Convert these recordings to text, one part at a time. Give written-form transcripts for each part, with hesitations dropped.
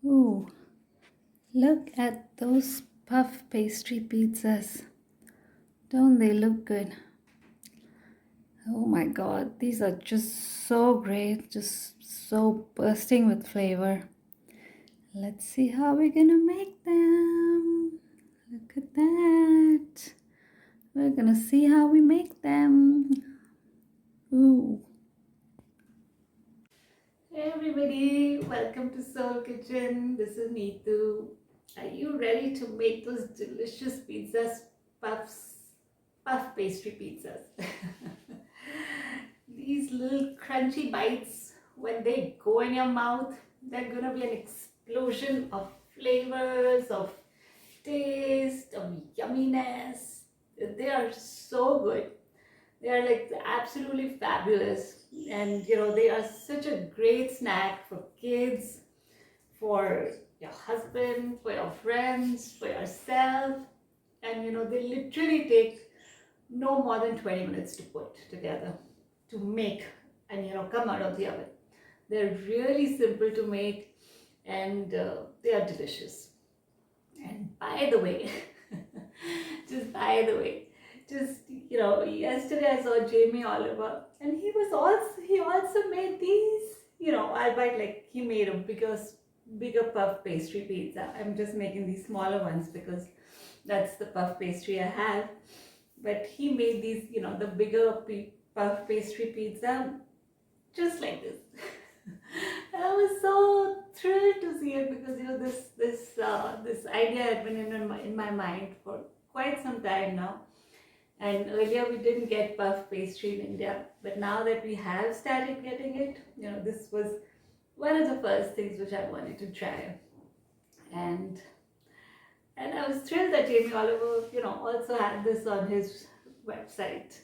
Ooh, look at those puff pastry pizzas. Don't they look good? Oh my god, these are just so great, just so bursting with flavor. Let's see how we're gonna make them. Look at that. We're gonna see how we make them. Ooh. Hey everybody, welcome to Soul Kitchen. This is Neetu. Are you ready to make those delicious pizzas, puff pastry pizzas? These little crunchy bites, when they go in your mouth, they're gonna be an explosion of flavors, of taste, of yumminess. They are so good. They are like absolutely fabulous, and they are such a great snack for kids, for your husband, for your friends, for yourself. And they literally take no more than 20 minutes to put together, to make, and come out of the oven. They're really simple to make, and they are delicious. And by the way, just by the way, just yesterday I saw Jamie Oliver, and he also made these. Albeit like he made a bigger puff pastry pizza. I'm just making these smaller ones because that's the puff pastry I have. But he made these, the bigger puff pastry pizza, just like this. And I was so thrilled to see it because this idea had been in my mind for quite some time now. And earlier we didn't get puff pastry in India, but now that we have started getting it, this was one of the first things which I wanted to try. And I was thrilled that Jamie Oliver, also had this on his website.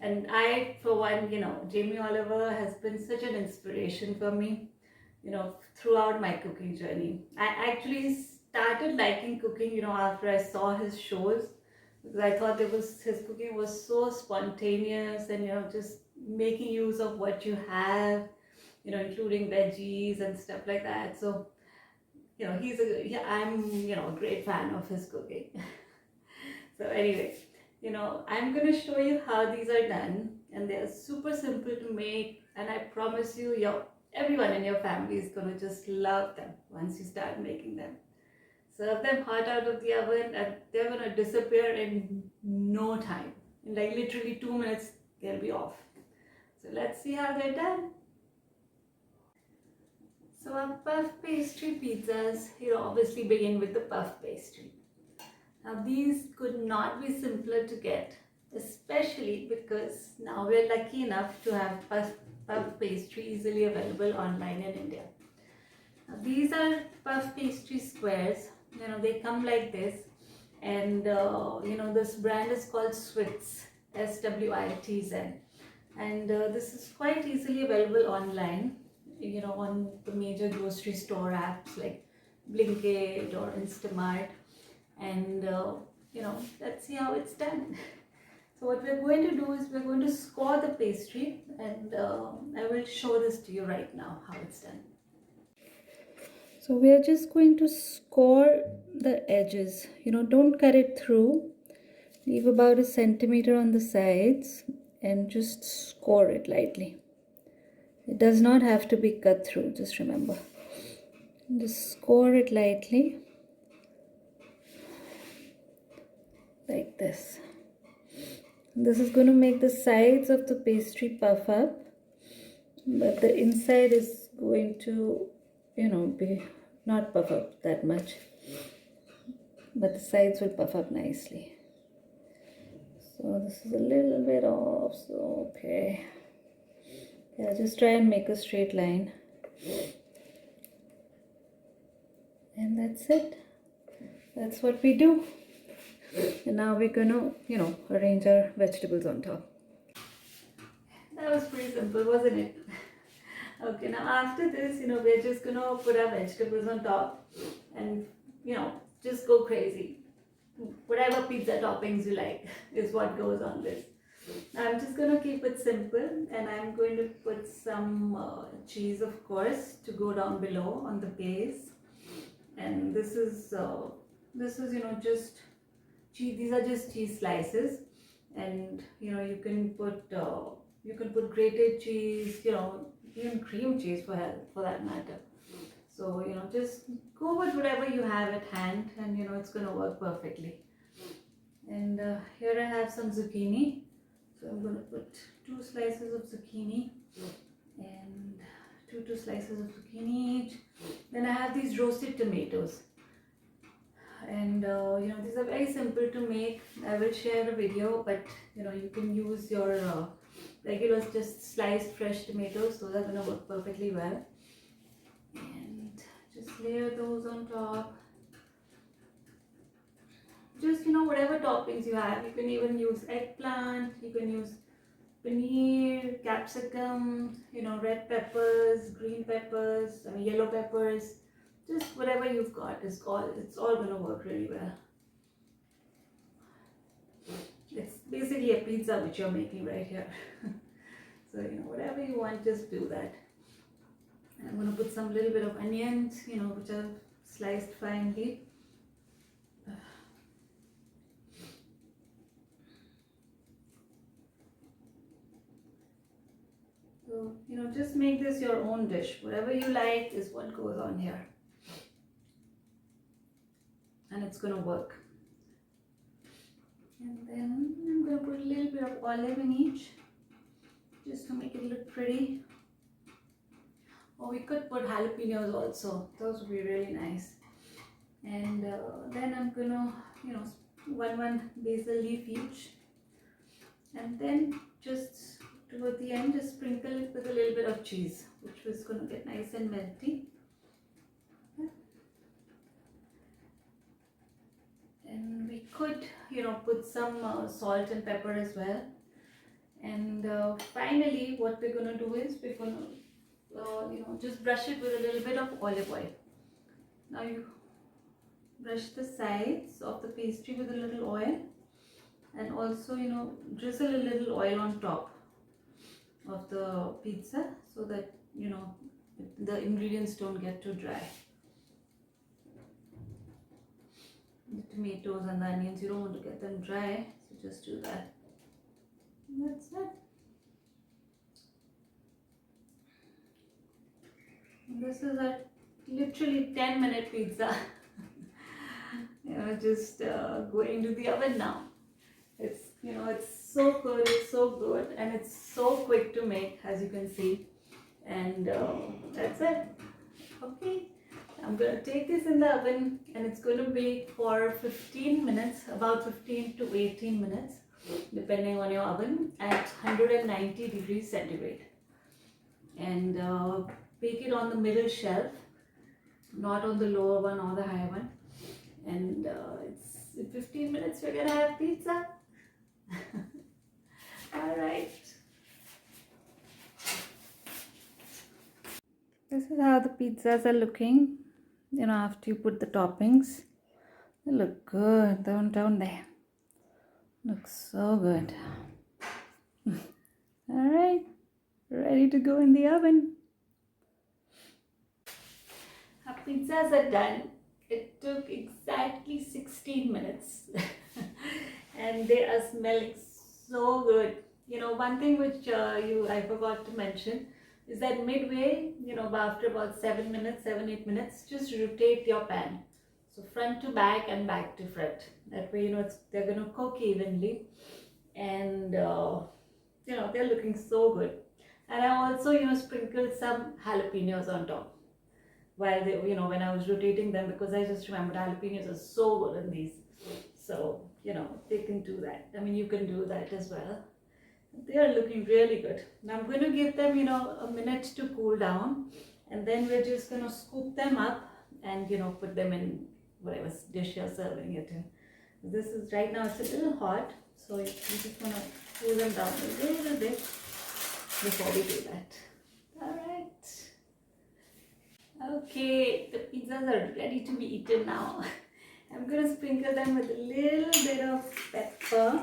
And I, for one, Jamie Oliver has been such an inspiration for me, throughout my cooking journey. I actually started liking cooking, after I saw his shows, because I thought his cooking was so spontaneous, and just making use of what you have, including veggies and stuff like that. So I'm a great fan of his cooking. So anyway, I'm gonna show you how these are done, and they are super simple to make, and I promise you, everyone in your family is gonna just love them once you start making them. Serve them hot out of the oven, and they're gonna disappear in no time. In like literally 2 minutes, they'll be off. So let's see how they're done. So our puff pastry pizzas, obviously begin with the puff pastry. Now these could not be simpler to get, especially because now we're lucky enough to have puff pastry easily available online in India. Now these are puff pastry squares. They come like this, and this brand is called Switz, Switz, and this is quite easily available online. On the major grocery store apps like Blinkit or Instamart, and let's see how it's done. So what we're going to do is we're going to score the pastry, and I will show this to you right now how it's done. So we are just going to score the edges. Don't cut it through. Leave about a centimeter on the sides and just score it lightly. It does not have to be cut through, just remember. Just score it lightly, like this. This is going to make the sides of the pastry puff up, but the inside is going to, be not puff up that much, but the sides will puff up nicely. So this is a little bit off, so okay. Yeah, just try and make a straight line. And that's it. That's what we do. And now we're gonna, arrange our vegetables on top. That was pretty simple, wasn't it? Okay, now after this, we're just gonna put our vegetables on top and, just go crazy. Whatever pizza toppings you like is what goes on this. Now I'm just gonna keep it simple, and I'm going to put some cheese, of course, to go down below on the base. And this is just cheese. These are just cheese slices, and you can put grated cheese, even cream cheese for that matter. So just go with whatever you have at hand, and it's gonna work perfectly. And here I have some zucchini, so I'm gonna put two slices of zucchini, and two slices of zucchini each. Then I have these roasted tomatoes, and these are very simple to make. I will share a video, but you can use your regular just sliced fresh tomatoes. Those are gonna work perfectly well. And just layer those on top. Just whatever toppings you have. You can even use eggplant. You can use paneer, capsicum, red peppers, green peppers, yellow peppers. Just whatever you've got it's all gonna work really well. It's basically a pizza which you're making right here. So whatever you want, just do that. And I'm gonna put some little bit of onions, which are sliced finely. So just make this your own dish. Whatever you like is what goes on here, and it's gonna work. And then I'm going to put a little bit of olive in each, just to make it look pretty. Or we could put jalapenos also. Those would be really nice. And then I'm going to, one basil leaf each. And then just toward the end, just sprinkle it with a little bit of cheese, which was going to get nice and melty. And we could put some salt and pepper as well. And finally what we're going to do is we're going to just brush it with a little bit of olive oil. Now you brush the sides of the pastry with a little oil, and also drizzle a little oil on top of the pizza, so that the ingredients don't get too dry. The tomatoes and the onions, you don't want to get them dry, so just do that. And that's it. And this is a literally 10-minute pizza. Just going to the oven now. It's it's so good, and it's so quick to make, as you can see. And that's it. Okay. I'm going to take this in the oven, and it's going to bake for 15 minutes, about 15 to 18 minutes, depending on your oven, at 190 degrees centigrade. And bake it on the middle shelf, not on the lower one or the higher one. And it's in 15 minutes we're going to have pizza. All right. This is how the pizzas are looking. After you put the toppings, they look good, don't they? Looks so good. All right, ready to go in the oven. Our pizzas are done. It took exactly 16 minutes, and they are smelling so good. One thing which I forgot to mention is that midway, after about 7, 8 minutes, just rotate your pan. So front to back and back to front. That way, they're going to cook evenly. And, they're looking so good. And I also, sprinkled some jalapenos on top while they, when I was rotating them, because I just remembered jalapenos are so good in these. So, they can do that. You can do that as well. They are looking really good. Now I'm going to give them, a minute to cool down, and then we're just going to scoop them up and, put them in whatever dish you're serving it in. This is right now, it's a little hot, so you just want to cool them down a little bit before we do that. All right. Okay, the pizzas are ready to be eaten now. I'm going to sprinkle them with a little bit of pepper.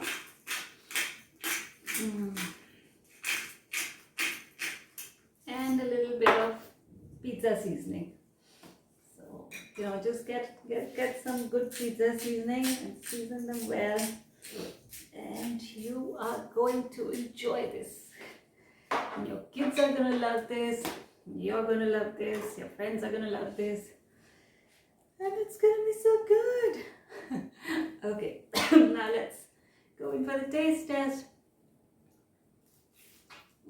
And a little bit of pizza seasoning. So just get some good pizza seasoning and season them well, and you are going to enjoy this. And your kids are gonna love this. You're gonna love this. Your friends are gonna love this, and it's gonna be so good. Okay, now let's go in for the taste test.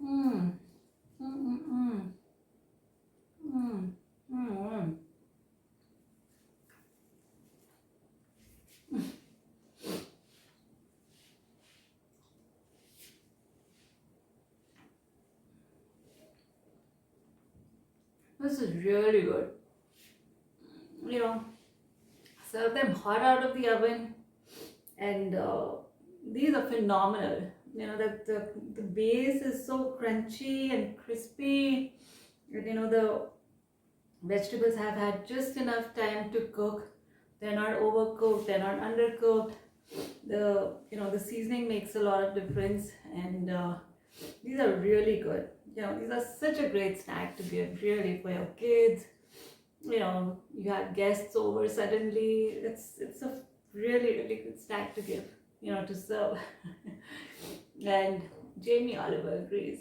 Mmm. Mmm. Mmm. Mmm. Mmm. This is really good. You know, serve them hot out of the oven, and these are phenomenal. That the base is so crunchy and crispy, and the vegetables have had just enough time to cook. They're not overcooked, they're not undercooked. The seasoning makes a lot of difference, and these are really good. These are such a great snack to give, really, for your kids. You have guests over suddenly. It's a really good snack to give, to serve. And Jamie Oliver agrees.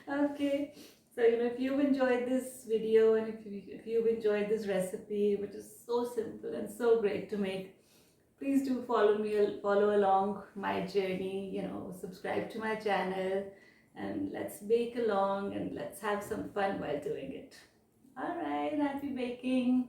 Okay, so if you've enjoyed this video, and if you've enjoyed this recipe, which is so simple and so great to make, please do follow along my journey. Subscribe to my channel, and let's bake along, and let's have some fun while doing it. All right, happy baking.